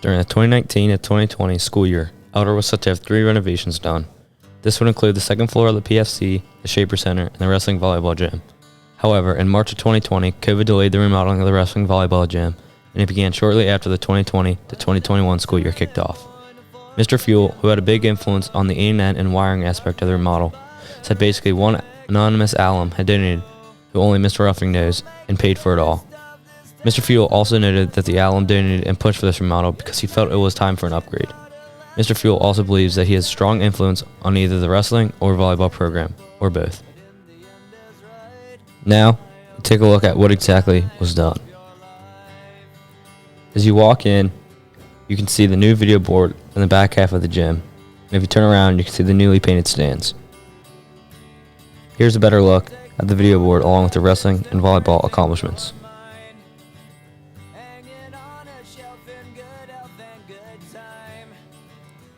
During the 2019 to 2020 school year, Elder was set to have 3 renovations done. This would include the second floor of the PFC, the Shaper Center, and the wrestling volleyball gym. However, in March of 2020, COVID delayed the remodeling of the wrestling volleyball gym, and it began shortly after the 2020 to 2021 school year kicked off. Mr. Fuel, who had a big influence on the internet and wiring aspect of the remodel, said basically one anonymous alum had donated who only Mr. Ruffing knows and paid for it all. Mr. Fuel also noted that the alum donated and pushed for this remodel because he felt it was time for an upgrade. Mr. Fuel also believes that he has strong influence on either the wrestling or volleyball program, or both. Now, take a look at what exactly was done. As you walk in, you can see the new video board in the back half of the gym, and if you turn around, you can see the newly painted stands. Here's a better look at the video board along with the wrestling and volleyball accomplishments.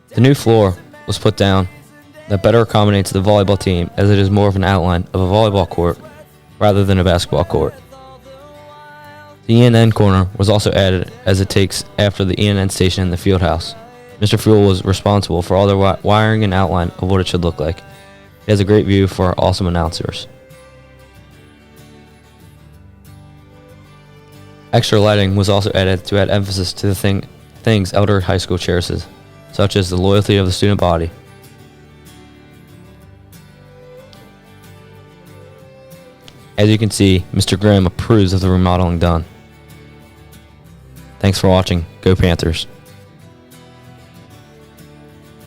The new floor was put down that better accommodates the volleyball team, as it is more of an outline of a volleyball court rather than a basketball court. The ENN corner was also added, as it takes after the ENN station in the field house. Mr. Fuel was responsible for all the wiring and outline of what it should look like. He has a great view for our awesome announcers. Extra lighting was also added to add emphasis to the things Elder High School cherishes, such as the loyalty of the student body. As you can see, Mr. Graham approves of the remodeling done. Thanks for watching. Go Panthers.